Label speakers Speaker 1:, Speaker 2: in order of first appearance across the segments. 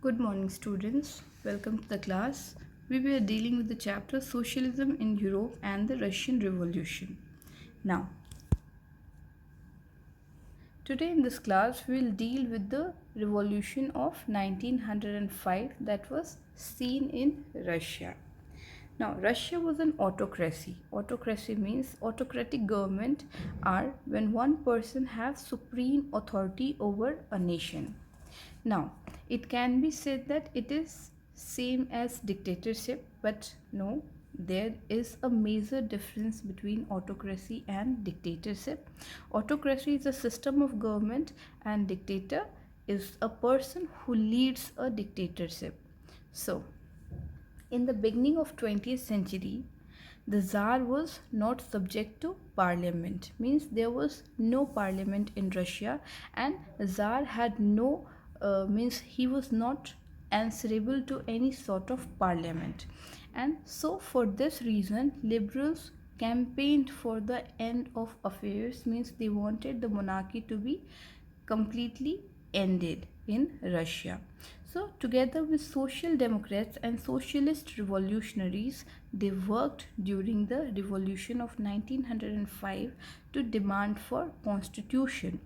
Speaker 1: Good morning, students. Welcome to the class. We were dealing with the chapter Socialism in Europe and the Russian Revolution. Now, today in this class, we will deal with the revolution of 1905 that was seen in Russia. Now, Russia was an autocracy. Autocracy means autocratic government are when one person has supreme authority over a nation. Now, it can be said that it is same as dictatorship, but no, there is a major difference between autocracy and dictatorship. Autocracy is a system of government, and dictator is a person who leads a dictatorship. So, in the beginning of 20th century, the Tsar was not subject to parliament, means there was no parliament in Russia, and Tsar had no means he was not answerable to any sort of parliament. And so for this reason liberals campaigned for the end of affairs, means they wanted the monarchy to be completely ended in Russia. So, together with social democrats and socialist revolutionaries, they worked during the revolution of 1905 to demand for constitution,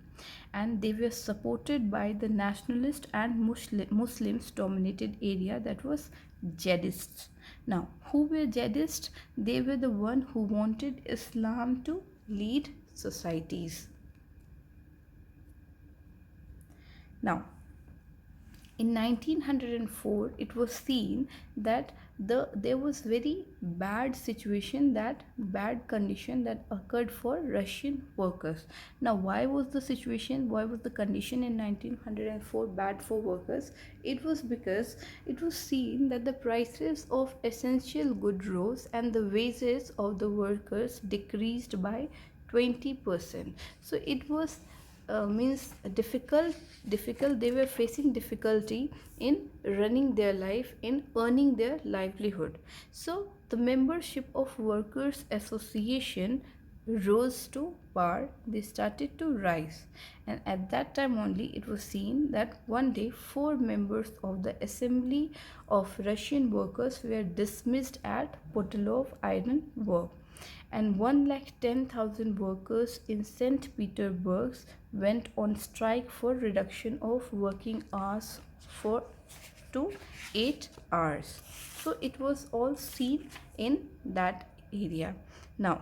Speaker 1: and they were supported by the nationalist and Muslims dominated area that was jihadists. Now, who were jihadists? They were the one who wanted Islam to lead societies. Now, in 1904 it was seen that there was very bad situation, that bad condition that occurred for Russian workers. Now, why was the condition in 1904 bad for workers? It was because it was seen that the prices of essential goods rose and the wages of the workers decreased by 20%. So it was means difficult, they were facing difficulty in running their life, in earning their livelihood. So the membership of workers association rose to power, they started to rise, and at that time only it was seen that one day 4 members of the assembly of Russian workers were dismissed at Podilov iron work, and 110,000 workers in St. Petersburg went on strike for reduction of working hours for to 8 hours. So it was all seen in that area. Now,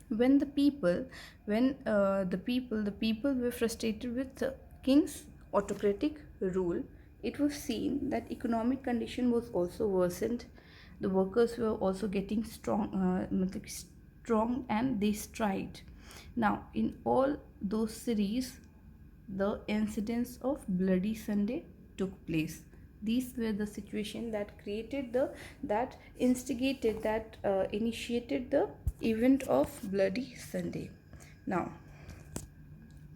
Speaker 1: when the people were frustrated with the king's autocratic rule, it was seen that economic condition was also worsened. The workers were also getting strong and they striked. Now, in all those cities, the incidents of Bloody Sunday took place. These were the situation that created that instigated, that initiated the event of Bloody Sunday. Now,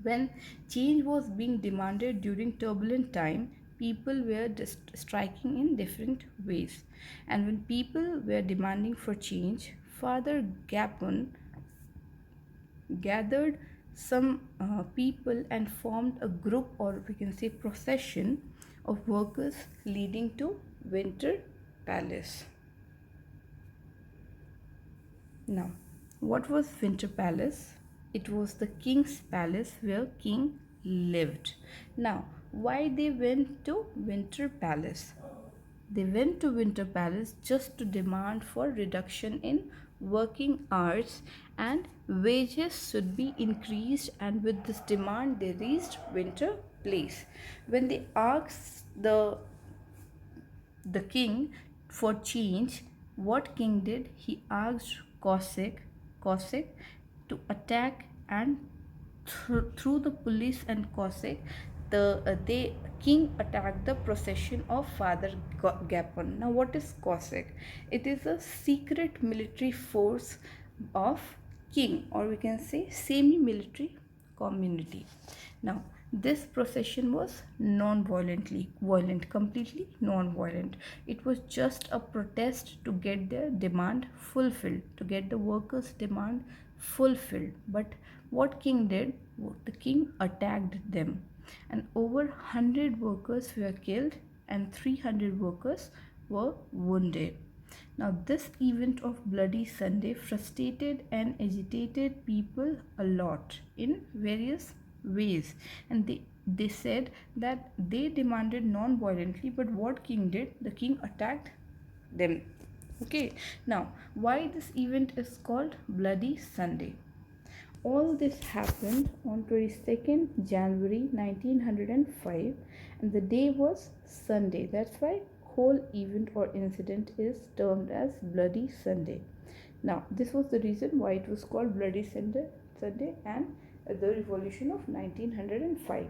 Speaker 1: when change was being demanded during turbulent time, people were striking in different ways. And when people were demanding for change, Father Gapon gathered some people and formed a group, or we can say procession, of workers leading to Winter Palace. Now, what was Winter Palace? It was the king's palace where king lived. Now, why they went to Winter Palace? They went to Winter Palace just to demand for reduction in working hours and wages should be increased, and with this demand they reached Winter Palace. When they asked the king for change, what king did? He asked Cossack to attack, and through the police and Cossack, the king attacked the procession of Father Gapon. Now, what is Cossack? It is a secret military force of king, or we can say semi-military community. Now, this procession was violent, completely non-violent. It was just a protest to get their demand fulfilled, to get the workers' demand fulfilled. But what king did? The king attacked them. and over 100 workers were killed and 300 workers were wounded. Now, this event of Bloody Sunday frustrated and agitated people a lot in various ways, and they said that they demanded non-violently, but what king did? The king attacked them. Okay, now why this event is called Bloody Sunday? All this happened on 22nd January 1905, and the day was Sunday. That's why whole event or incident is termed as Bloody Sunday. Now, this was the reason why it was called Bloody Sunday and the revolution of 1905.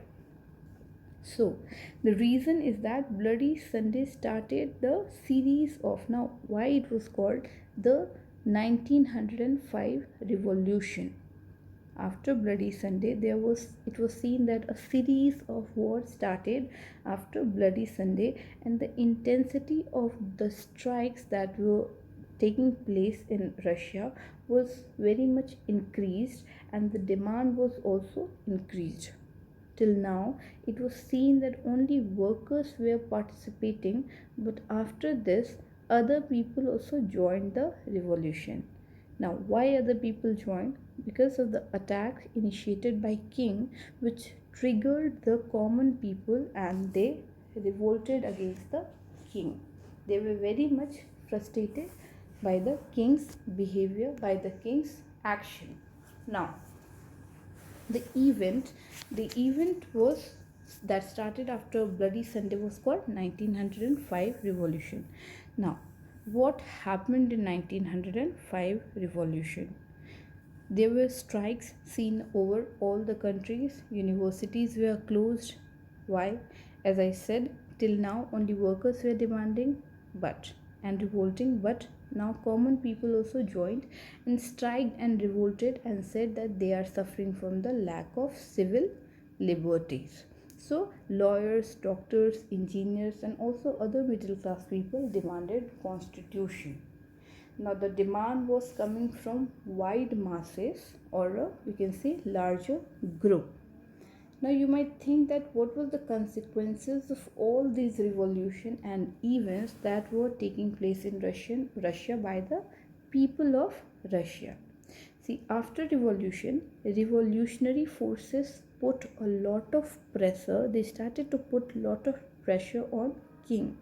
Speaker 1: So, the reason is that Bloody Sunday started the series of, now why it was called the 1905 revolution. After Bloody Sunday, it was seen that a series of wars started after Bloody Sunday, and the intensity of the strikes that were taking place in Russia was very much increased, and the demand was also increased. Till now, it was seen that only workers were participating, but after this, other people also joined the revolution. Now, why other people joined? Because of the attack initiated by king, which triggered the common people, and they revolted against the king. They were very much frustrated by the king's behavior, by the king's action. Now, the event was that started after Bloody Sunday was called 1905 revolution. Now, what happened in 1905 revolution? There were strikes seen over all the countries. Universities were closed. Why? As I said, till now only workers were demanding and revolting, but now common people also joined and striked and revolted and said that they are suffering from the lack of civil liberties. So lawyers, doctors, engineers, and also other middle class people demanded constitution. Now the demand was coming from wide masses, or we can say larger group. Now you might think that what was the consequences of all these revolution and events that were taking place in Russia by the people of Russia. See, after revolution, revolutionary forces put a lot of pressure. They started to put a lot of pressure on king,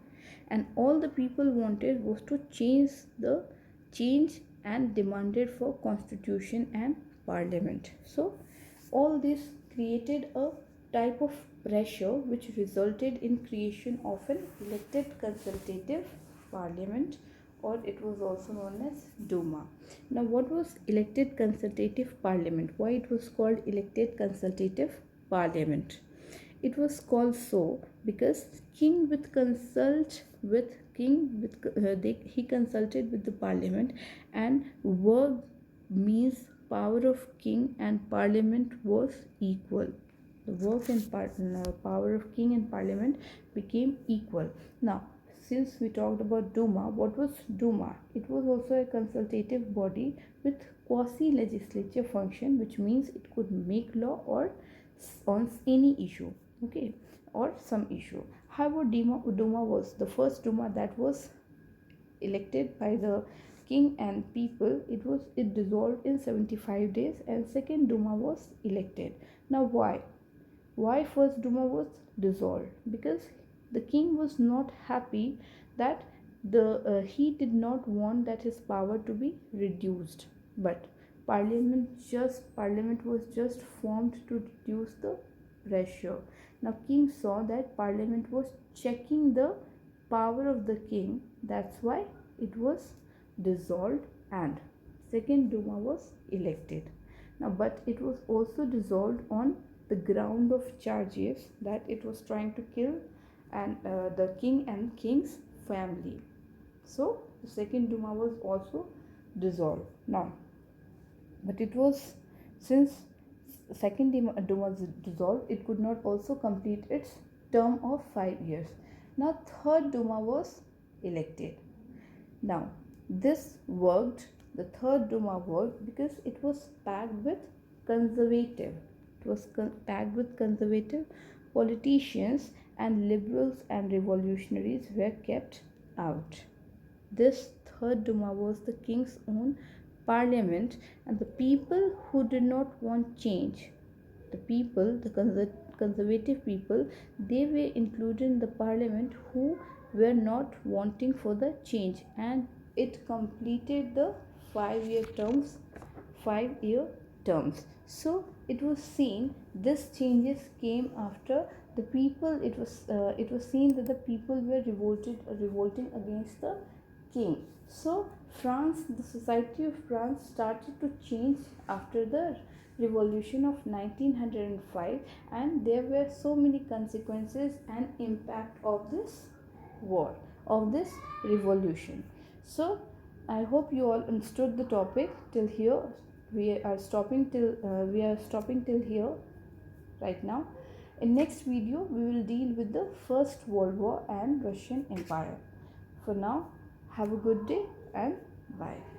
Speaker 1: and all the people wanted was to change and demanded for constitution and parliament. So all this created a type of pressure which resulted in creation of an elected consultative parliament, or it was also known as Duma. Now, what was elected consultative parliament? Why it was called elected consultative parliament? It was called so because king with consult with king with he consulted with the parliament, and work means power of king and parliament was equal. The work and power of king and parliament became equal. Now, since we talked about Duma, what was Duma? It was also a consultative body with quasi-legislature function, which means it could make law or on any issue, okay, or some issue. However, Duma was the first Duma that was elected by the king and people. It dissolved in 75 days, and second Duma was elected. Now, why first Duma was dissolved? Because the king was not happy that he did not want that his power to be reduced, but parliament was just formed to reduce the pressure. Now king saw that parliament was checking the power of the king. That's why it was dissolved and second Duma was elected. Now, but it was also dissolved on the ground of charges that it was trying to kill and the king and king's family. So the second Duma was also dissolved. Now, but it was, since second Duma was dissolved, it could not also complete its term of 5 years. Now third Duma was elected. Now this worked, the third Duma worked because it was packed with conservative. It was packed with conservative politicians and liberals and revolutionaries were kept out. This third Duma was the king's own parliament, and the people who did not want change, the people, the conservative people, they were included in the parliament who were not wanting for the change, and it completed the 5 year terms 5 year terms. So it was seen this changes came after the people, it was seen that the people were revolting against the king. So France, the society of France started to change after the revolution of 1905, and there were so many consequences and impact of this war, of this revolution. So I hope you all understood the topic till here. We are stopping till here right now. In next video we will deal with the First World War and Russian Empire. For now, have a good day and bye.